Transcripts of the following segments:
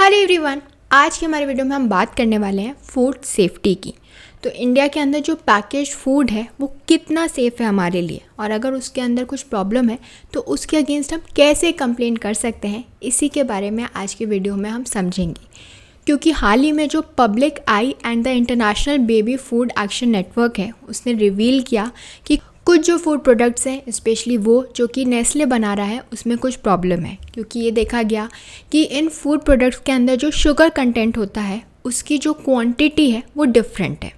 Hello everyone, आज की हमारे वीडियो में हम बात करने वाले हैं फूड सेफ्टी की। तो इंडिया के अंदर जो पैकेज फूड है वो कितना सेफ़ है हमारे लिए, और अगर उसके अंदर कुछ प्रॉब्लम है तो उसके अगेंस्ट हम कैसे कंप्लेंट कर सकते हैं, इसी के बारे में आज की वीडियो में हम समझेंगे। क्योंकि हाल ही में जो public I and the international baby food action network है, उसने रिवील किया कि कुछ जो फूड प्रोडक्ट्स हैं, स्पेशली वो जो कि नेस्ले बना रहा है, उसमें कुछ प्रॉब्लम है। क्योंकि ये देखा गया कि इन फूड प्रोडक्ट्स के अंदर जो शुगर कंटेंट होता है उसकी जो क्वांटिटी है वो डिफरेंट है।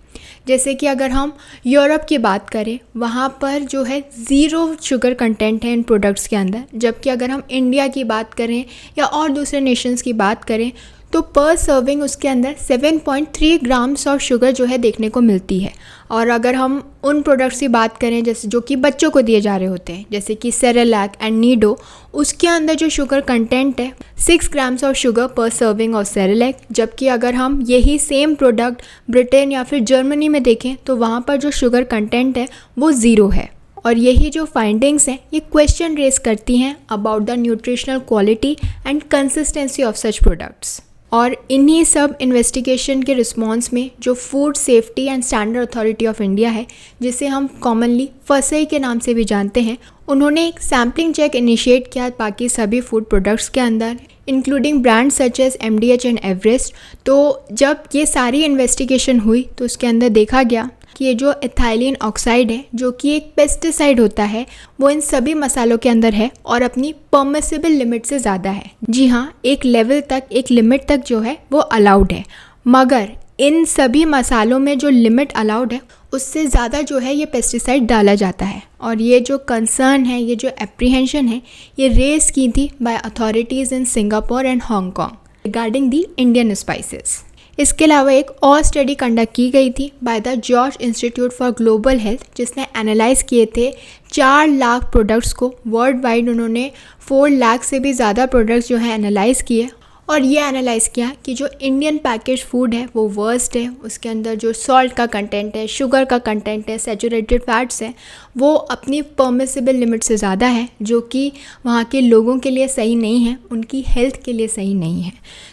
जैसे कि अगर हम यूरोप की बात करें, वहाँ पर जो है 0 शुगर कंटेंट है इन प्रोडक्ट्स के अंदर, जबकि अगर हम इंडिया की बात करें या और दूसरे नेशंस की बात करें तो पर सर्विंग उसके अंदर 7.3 ग्राम्स ऑफ शुगर जो है देखने को मिलती है। और अगर हम उन प्रोडक्ट्स की बात करें जैसे जो कि बच्चों को दिए जा रहे होते हैं, जैसे कि सेरेलैक एंड नीडो, उसके अंदर जो शुगर कंटेंट है 6 ग्राम्स ऑफ शुगर पर सर्विंग ऑफ सेरेलैक। जबकि अगर हम यही सेम प्रोडक्ट ब्रिटेन या फिर जर्मनी में देखें तो वहाँ पर जो शुगर कंटेंट है वो 0 है। और यही जो फाइंडिंग्स हैं ये क्वेश्चन रेज करती हैं about the nutritional quality and consistency of such products. और इन्हीं सब इन्वेस्टिगेशन के रिस्पॉन्स में जो food safety and standard authority of India है, जिसे हम कॉमनली फसई के नाम से भी जानते हैं, उन्होंने एक सैम्पलिंग चेक इनिशिएट किया बाकी सभी फूड प्रोडक्ट्स के अंदर, including brands such as MDH and Everest. तो जब ये सारी इन्वेस्टिगेशन हुई तो उसके अंदर देखा गया कि ये जो एथिलीन ऑक्साइड है, जो कि एक पेस्टिसाइड होता है, वो इन सभी मसालों के अंदर है और अपनी परमिसिबल लिमिट से ज़्यादा है। जी हाँ, एक लेवल तक, एक लिमिट तक जो है वो अलाउड है, मगर इन सभी मसालों में जो लिमिट अलाउड है उससे ज़्यादा जो है ये पेस्टिसाइड डाला जाता है। और ये जो कंसर्न है, ये जो एप्रीहेंशन है, ये रेज की थी by authorities in Singapore and Hong Kong regarding the Indian spices. इसके अलावा एक और स्टडी कंडक्ट की गई थी by the George Institute for Global Health, जिसने एनालाइज किए थे 4 लाख प्रोडक्ट्स को वर्ल्ड वाइड। उन्होंने 4 लाख से भी ज़्यादा प्रोडक्ट्स जो है एनालाइज किए और ये एनालाइज किया कि जो इंडियन पैकेज फूड है वो वर्स्ट है। उसके अंदर जो सॉल्ट का कंटेंट है, शुगर का कंटेंट है, सैचुरेटेड फैट्स है, वो अपनी परमिसिबल लिमिट से ज़्यादा है, जो कि वहाँ के लोगों के लिए सही नहीं है, उनकी हेल्थ के लिए सही नहीं है।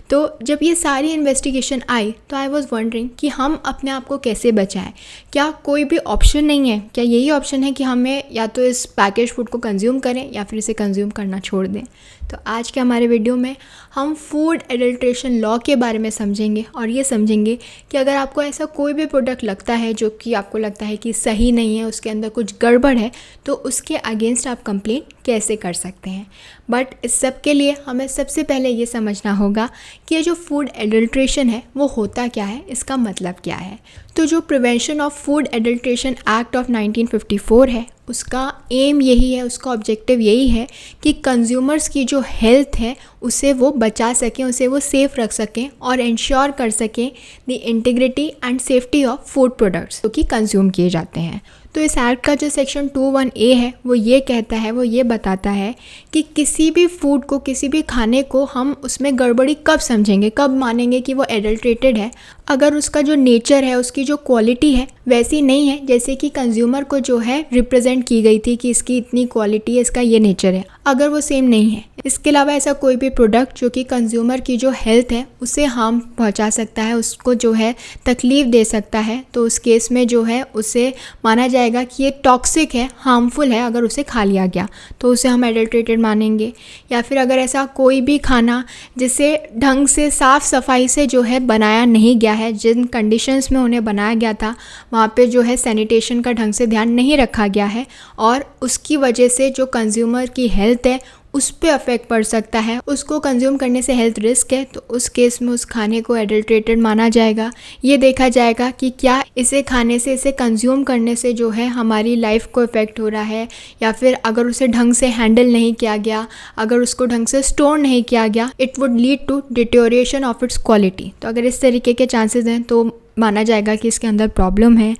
तो जब ये सारी इन्वेस्टिगेशन आई तो आई वॉज वंडरिंग कि हम अपने आप को कैसे बचाएं। क्या कोई भी ऑप्शन नहीं है? क्या यही ऑप्शन है कि हमें या तो इस पैकेज फूड को कंज्यूम करें या फिर इसे कंज्यूम करना छोड़ दें? तो आज के हमारे वीडियो में हम फूड एडल्ट्रेशन लॉ के बारे में समझेंगे और ये समझेंगे कि अगर आपको ऐसा कोई भी प्रोडक्ट लगता है जो कि आपको लगता है कि सही नहीं है, उसके अंदर कुछ गड़बड़ है, तो उसके अगेंस्ट आप कंप्लेंट कैसे कर सकते हैं। बट इस सब के लिए हमें सबसे पहले ये समझना होगा कि ये जो फूड एडल्ट्रेशन है वो होता क्या है, इसका मतलब क्या है। तो जो prevention of food adulteration act of 1954 है, उसका एम यही है, उसका ऑब्जेक्टिव यही है कि कंज्यूमर्स की जो हेल्थ है उसे वो बचा सकें, उसे वो सेफ़ रख सकें और इंश्योर कर सकें the integrity and safety of food products जो कि कंज्यूम किए जाते हैं। तो इस एक्ट का जो सेक्शन 21A है वो ये कहता है, वो ये बताता है कि किसी भी फूड को, किसी भी खाने को हम उसमें गड़बड़ी कब समझेंगे, कब मानेंगे कि वो एडल्ट्रेटेड है, अगर उसका जो नेचर है, उसकी जो क्वालिटी है वैसी नहीं है जैसे कि कंज्यूमर को जो है रिप्रेजेंट की गई थी कि इसकी इतनी क्वालिटी है, इसका ये नेचर है, अगर वो सेम नहीं है। इसके अलावा ऐसा कोई भी प्रोडक्ट जो कि कंज्यूमर की जो हेल्थ है उसे हार्म पहुंचा सकता है, उसको जो है तकलीफ़ दे सकता है, तो उस केस में जो है उसे माना जाएगा कि ये टॉक्सिक है, हार्मफुल है। अगर उसे खा लिया गया तो उसे हम एडल्ट्रेटेड मानेंगे। या फिर अगर ऐसा कोई भी खाना जिसे ढंग से साफ़ सफाई से जो है बनाया नहीं गया है, जिन कंडीशंस में उन्हें बनाया गया था वहाँ पे जो है सैनिटेशन का ढंग से ध्यान नहीं रखा गया है और उसकी वजह से जो कंज्यूमर की हेल्थ है उस पे अफेक्ट पड़ सकता है, उसको कंज्यूम करने से हेल्थ रिस्क है, तो उस केस में उस खाने को एडल्ट्रेटेड माना जाएगा। ये देखा जाएगा कि क्या इसे खाने से, इसे कंज्यूम करने से जो है हमारी लाइफ को इफ़ेक्ट हो रहा है, या फिर अगर उसे ढंग से हैंडल नहीं किया गया, अगर उसको ढंग से स्टोर नहीं किया गया, it would lead to deterioration of its quality. तो अगर इस तरीके के चांसेस हैं तो माना जाएगा कि इसके अंदर प्रॉब्लम है।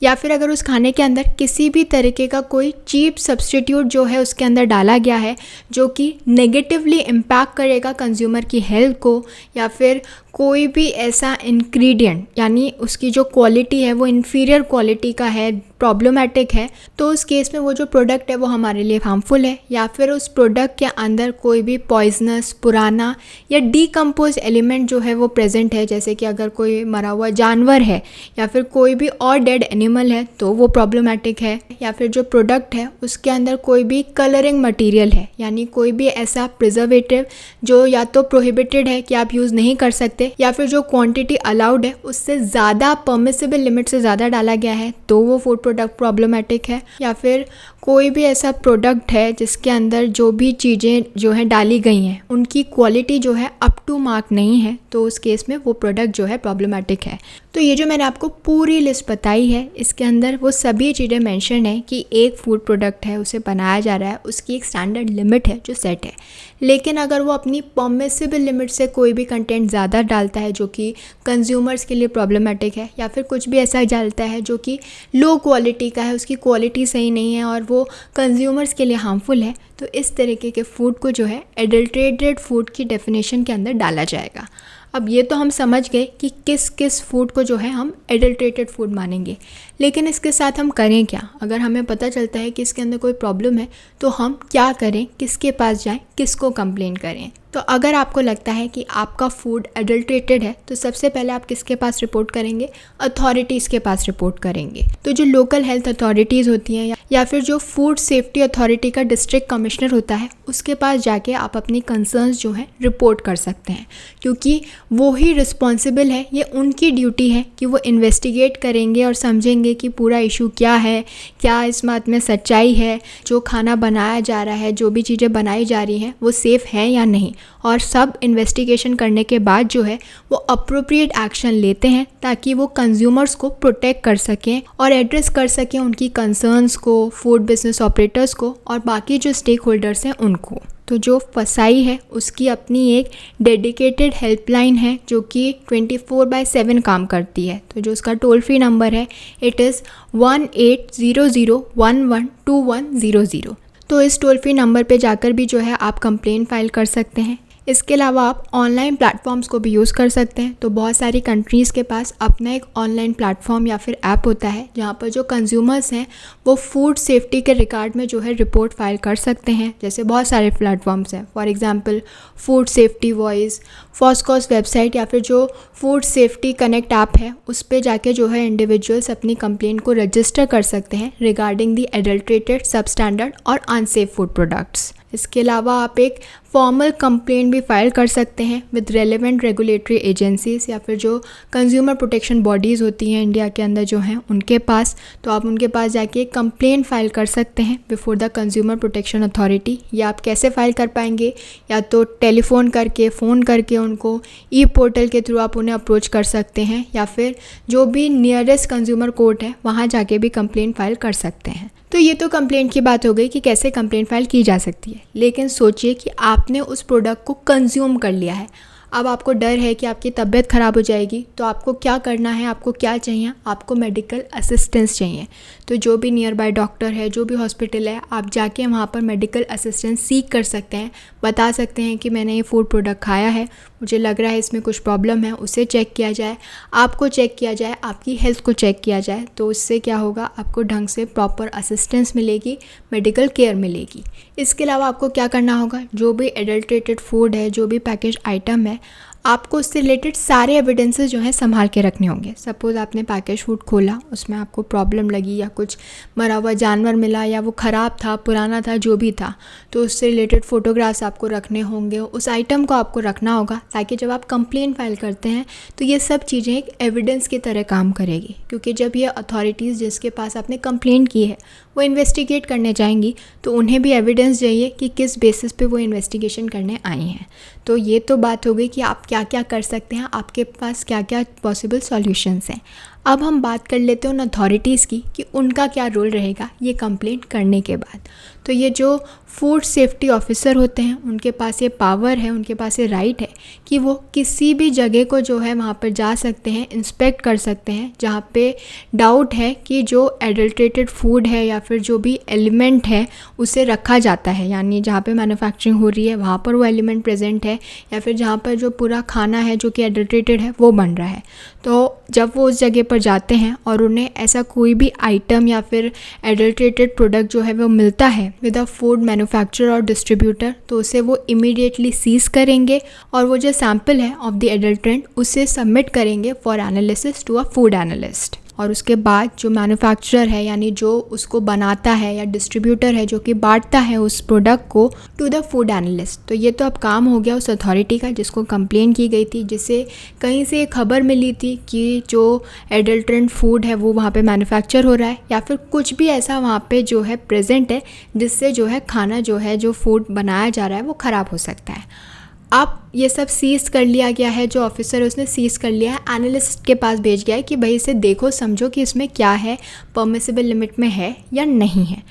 या फिर अगर उस खाने के अंदर किसी भी तरीके का कोई चीप सब्स्टिट्यूट जो है उसके अंदर डाला गया है जो कि नेगेटिवली इम्पैक्ट करेगा कंज्यूमर की हेल्थ को, या फिर कोई भी ऐसा इंग्रेडिएंट यानी उसकी जो क्वालिटी है वो इन्फीरियर क्वालिटी का है, प्रॉब्लमेटिक है, तो उस केस में वो जो प्रोडक्ट है वो हमारे लिए हार्मफुल है, या फिर उस प्रोडक्ट के अंदर कोई भी पॉइजनस, पुराना या डीकम्पोज एलिमेंट जो है वो प्रेजेंट है, जैसे कि अगर कोई मरा हुआ जानवर है या फिर कोई भी और डेड एनिमल है तो वो प्रॉब्लमेटिक है, या फिर जो प्रोडक्ट है उसके अंदर कोई भी कलरिंग मटेरियल है, यानी कोई भी ऐसा प्रिजर्वेटिव जो या तो प्रोहिबिटेड है कि आप यूज़ नहीं कर सकते, या फिर जो क्वांटिटी अलाउड है उससे ज़्यादा, परमिसिबल लिमिट से ज़्यादा डाला गया है, तो वो फूड प्रोडक्ट प्रॉब्लमेटिक है। या फिर कोई भी ऐसा प्रोडक्ट है जिसके अंदर जो भी चीज़ें जो है डाली गई हैं उनकी क्वालिटी जो है अप टू मार्क नहीं है, तो उस केस में वो प्रोडक्ट जो है प्रॉब्लमेटिक है। तो ये जो मैंने आपको पूरी लिस्ट बताई है इसके अंदर वो सभी चीज़ें मेंशन है कि एक फूड प्रोडक्ट है, उसे बनाया जा रहा है, उसकी एक स्टैंडर्ड लिमिट है जो सेट है, लेकिन अगर वो अपनी परमिसिबल लिमिट से कोई भी कंटेंट ज़्यादा डालता है जो कि कंज्यूमर्स के लिए प्रॉब्लमेटिक है, या फिर कुछ भी ऐसा डालता है जो कि लो क्वालिटी का है, उसकी क्वालिटी सही नहीं है और वो कंज्यूमर्स के लिए हार्मफुल है, तो इस तरीके के फूड को जो है एडल्ट्रेटेड फूड की डेफिनेशन के अंदर डाला जाएगा। अब ये तो हम समझ गए कि किस किस फूड को जो है हम एडल्ट्रेटेड फूड मानेंगे, लेकिन इसके साथ हम करें क्या? अगर हमें पता चलता है कि इसके अंदर कोई प्रॉब्लम है तो हम क्या करें, किसके पास जाएं, किसको कंप्लेन करें? तो अगर आपको लगता है कि आपका फूड एडल्ट्रेटेड है तो सबसे पहले आप किसके पास रिपोर्ट करेंगे? अथॉरिटीज़ के पास रिपोर्ट करेंगे। तो जो लोकल हेल्थ अथॉरिटीज़ होती हैं या फिर जो फूड सेफ्टी अथॉरिटी का डिस्ट्रिक्ट कमिश्नर होता है उसके पास जाके आप अपनी कंसर्न्स जो हैं रिपोर्ट कर सकते हैं, क्योंकि वो ही रिस्पॉन्सिबल है, ये उनकी ड्यूटी है कि वो इन्वेस्टिगेट करेंगे और समझेंगे कि पूरा इशू क्या है, क्या इस बात में सच्चाई है, जो खाना बनाया जा रहा है, जो भी चीज़ें बनाई जा रही हैं वो सेफ़ है या नहीं, और सब इन्वेस्टिगेशन करने के बाद जो है वो अप्रोप्रिएट एक्शन लेते हैं ताकि वो कंज्यूमर्स को प्रोटेक्ट कर सकें और एड्रेस कर सकें उनकी कंसर्न्स को, फूड बिजनेस ऑपरेटर्स को और बाकी जो स्टेक होल्डर्स हैं उनको। तो जो फसाई है उसकी अपनी एक डेडिकेटेड हेल्पलाइन है जो कि 24/7 काम करती है। तो जो उसका टोल फ्री नंबर है इट इज़ 1800112100। तो इस टोल फ्री नंबर पे जाकर भी जो है आप कंप्लेन फाइल कर सकते हैं। इसके अलावा आप ऑनलाइन प्लेटफॉर्म्स को भी यूज़ कर सकते हैं। तो बहुत सारी कंट्रीज़ के पास अपना एक ऑनलाइन प्लेटफॉर्म या फिर ऐप होता है जहाँ पर जो कंज्यूमर्स हैं वो फूड सेफ्टी के रिगार्ड में जो है रिपोर्ट फाइल कर सकते हैं। जैसे बहुत सारे प्लेटफॉर्म्स हैं, for example food safety voice, FoSCoS website या फिर जो फूड सेफ्टी कनेक्ट ऐप है उस पर जाके जो है इंडिविजुअल्स अपनी कंप्लेंट को रजिस्टर कर सकते हैं रिगार्डिंग दी एडल्ट्रेटेड, सबस्टैंडर्ड और अनसेफ फूड प्रोडक्ट्स। इसके अलावा आप एक फॉर्मल कंप्लेंट भी फाइल कर सकते हैं विद रेलेवेंट रेगुलेटरी एजेंसीज या फिर जो कंज्यूमर प्रोटेक्शन बॉडीज़ होती हैं इंडिया के अंदर जो हैं उनके पास। तो आप उनके पास जाके कंप्लेंट फाइल कर सकते हैं before the consumer protection authority. या आप कैसे फाइल कर पाएंगे? या तो टेलीफोन करके, फ़ोन करके उनको ई पोर्टल के थ्रू आप उन्हें अप्रोच कर सकते हैं, या फिर जो भी नियरेस्ट कंज्यूमर कोर्ट है वहाँ जाके भी कंप्लेंट फाइल कर सकते हैं। तो ये तो कंप्लेंट की बात हो गई कि कैसे कंप्लेंट फाइल की जा सकती है, लेकिन सोचिए कि आपने उस प्रोडक्ट को कंज्यूम कर लिया है। अब आपको डर है कि आपकी तबीयत ख़राब हो जाएगी, तो आपको क्या करना है? आपको क्या चाहिए? आपको मेडिकल असिस्टेंस चाहिए। तो जो भी नियर बाय डॉक्टर है, जो भी हॉस्पिटल है, आप जाके वहाँ पर मेडिकल असिस्टेंस सीख कर सकते हैं। बता सकते हैं कि मैंने ये फूड प्रोडक्ट खाया है, मुझे लग रहा है इसमें कुछ प्रॉब्लम है, उसे चेक किया जाए, आपको चेक किया जाए, आपकी हेल्थ को चेक किया जाए। तो उससे क्या होगा? आपको ढंग से प्रॉपर असिस्टेंस मिलेगी, मेडिकल केयर मिलेगी। इसके अलावा आपको क्या करना होगा? जो भी एडल्ट्रेटेड फूड है, जो भी पैकेज आइटम है, आपको उससे रिलेटेड सारे एविडेंसेस जो हैं संभाल के रखने होंगे। सपोज़ आपने पैकेज फूड खोला, उसमें आपको प्रॉब्लम लगी या कुछ मरा हुआ जानवर मिला या वो ख़राब था, पुराना था, जो भी था, तो उससे रिलेटेड फ़ोटोग्राफ्स आपको रखने होंगे, उस आइटम को आपको रखना होगा, ताकि जब आप कंप्लेन फाइल करते हैं तो ये सब चीज़ें एक एविडेंस की तरह काम करेगी। क्योंकि जब ये अथॉरिटीज़ जिसके पास आपने कंप्लेन की है वो इन्वेस्टिगेट करने जाएंगी तो उन्हें भी एविडेंस चाहिए कि किस बेसिस पे वो इन्वेस्टिगेशन करने आई हैं। तो ये तो बात हो गई कि आप क्या क्या कर सकते हैं, आपके पास क्या क्या पॉसिबल सॉल्यूशंस हैं। अब हम बात कर लेते हैं उन अथॉरिटीज़ की कि उनका क्या रोल रहेगा ये कंप्लेंट करने के बाद। तो ये जो फूड सेफ्टी ऑफिसर होते हैं उनके पास ये पावर है, उनके पास ये राइट है कि वो किसी भी जगह को जो है वहाँ पर जा सकते हैं, इंस्पेक्ट कर सकते हैं जहाँ पे डाउट है कि जो एडल्ट्रेटेड फूड है या फिर जो भी एलिमेंट है उसे रखा जाता है, यानी जहाँ पे मैन्युफैक्चरिंग हो रही है वहाँ पर वो एलिमेंट प्रेजेंट है या फिर जहाँ पर जो पूरा खाना है जो कि एडल्ट्रेटेड है वो बन रहा है। तो जब वो उस जगह पर जाते हैं और उन्हें ऐसा कोई भी आइटम या फिर एडल्ट्रेटेड प्रोडक्ट जो है वो मिलता है विद अ फूड मैन्युफैक्चरर और डिस्ट्रीब्यूटर, तो उसे वो इमीडिएटली सीज करेंगे और वो जो सैंपल है ऑफ द एडल्ट्रेंट उसे सबमिट करेंगे for analysis to a food analyst. और उसके बाद जो मैन्युफैक्चरर है यानी जो उसको बनाता है या डिस्ट्रीब्यूटर है जो कि बांटता है उस प्रोडक्ट को टू द फूड एनालिस्ट। तो ये तो अब काम हो गया उस अथॉरिटी का जिसको कंप्लेन की गई थी, जिसे कहीं से खबर मिली थी कि जो एडल्ट्रेंट फूड है वो वहाँ पे मैन्युफैक्चर हो रहा है या फिर कुछ भी ऐसा वहाँ पे जो है प्रेजेंट है जिससे जो है खाना जो है जो फूड बनाया जा रहा है वो ख़राब हो सकता है। अब ये सब सीज कर लिया गया है, जो ऑफिसर है उसने सीज कर लिया है, एनालिस्ट के पास भेज गया है कि भाई इसे देखो समझो कि इसमें क्या है, परमिसिबल लिमिट में है या नहीं है।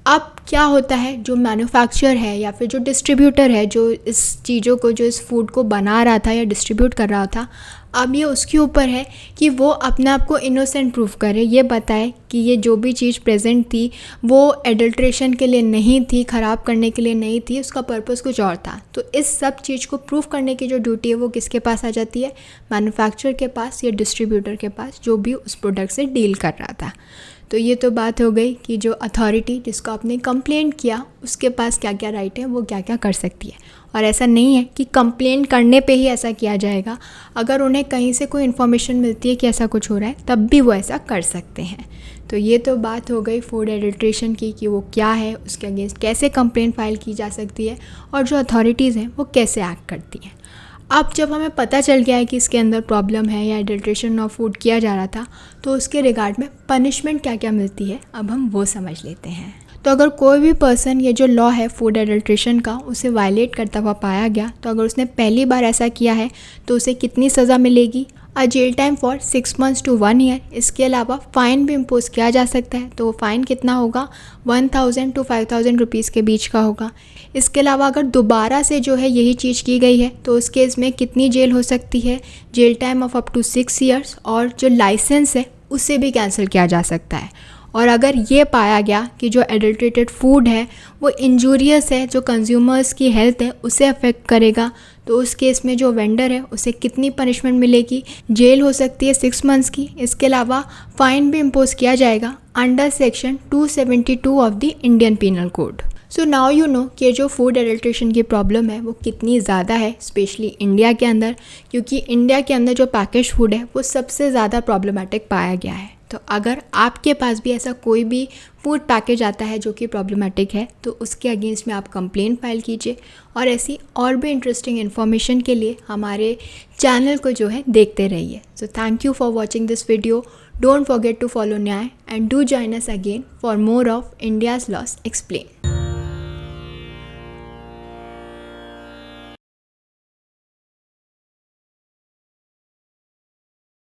अब क्या होता है, जो मैन्युफैक्चरर है या फिर जो डिस्ट्रीब्यूटर है जो इस चीज़ों को जो इस फूड को बना रहा था या डिस्ट्रीब्यूट कर रहा था, अब ये उसके ऊपर है कि वो अपने आप को इनोसेंट प्रूव करे, ये बताए कि ये जो भी चीज़ प्रेजेंट थी वो एडल्ट्रेशन के लिए नहीं थी, ख़राब करने के लिए नहीं थी, उसका पर्पस कुछ और था। तो इस सब चीज़ को प्रूव करने की जो ड्यूटी है वो किसके पास आ जाती है, मैन्युफैक्चरर के पास या डिस्ट्रीब्यूटर के पास जो भी उस प्रोडक्ट से डील कर रहा था। तो ये तो बात हो गई कि जो अथॉरिटी जिसको आपने कंप्लेंट किया उसके पास क्या क्या राइट है, वो क्या क्या कर सकती है। और ऐसा नहीं है कि कंप्लेन करने पे ही ऐसा किया जाएगा, अगर उन्हें कहीं से कोई इन्फॉर्मेशन मिलती है कि ऐसा कुछ हो रहा है तब भी वो ऐसा कर सकते हैं। तो ये तो बात हो गई फूड एडल्ट्रेशन की कि वो क्या है, उसके अगेंस्ट कैसे कंप्लेंट फाइल की जा सकती है और जो अथॉरिटीज़ हैं वो कैसे एक्ट करती हैं। अब जब हमें पता चल गया है कि इसके अंदर प्रॉब्लम है या एडल्ट्रेशन ऑफ फूड किया जा रहा था, तो उसके रिगार्ड में पनिशमेंट क्या क्या मिलती है अब हम वो समझ लेते हैं। तो अगर कोई भी पर्सन ये जो लॉ है फूड एडल्ट्रेशन का उसे वायलेट करता हुआ पाया गया, तो अगर उसने पहली बार ऐसा किया है तो उसे कितनी सज़ा मिलेगी, a jail time for 6 months to 1 year। इसके अलावा फ़ाइन भी इम्पोज किया जा सकता है, तो वो फ़ाइन कितना होगा, 1000 to 5000 रुपीज़ के बीच का होगा। इसके अलावा अगर दोबारा से जो है यही चीज़ की गई है तो उस केस में कितनी जेल हो सकती है, jail time of up to 6 years, और जो लाइसेंस है उसे भी कैंसिल किया जा सकता है। और अगर ये पाया गया कि जो एडल्ट्रेटेड फूड है वो इंजूरियस है, जो कंज्यूमर्स की हेल्थ है उसे अफेक्ट करेगा, तो उस केस में जो वेंडर है उसे कितनी पनिशमेंट मिलेगी, जेल हो सकती है 6 months की। इसके अलावा फ़ाइन भी इम्पोज किया जाएगा under section 272 of the Indian Penal Code. So now you know कि जो फूड एडल्ट्रेशन की प्रॉब्लम है वो कितनी ज़्यादा है, स्पेशली इंडिया के अंदर, क्योंकि इंडिया के अंदर जो पैकेज फूड है वो सबसे ज़्यादा प्रॉब्लमेटिक पाया गया है। तो अगर आपके पास भी ऐसा कोई भी फूड पैकेज आता है जो कि प्रॉब्लमेटिक है तो उसके अगेंस्ट में आप कंप्लेंट फाइल कीजिए। और ऐसी और भी इंटरेस्टिंग इन्फॉर्मेशन के लिए हमारे चैनल को जो है देखते रहिए। So thank you for watching this video. Don't forget to follow Nyay and do join us again for more of India's laws explain.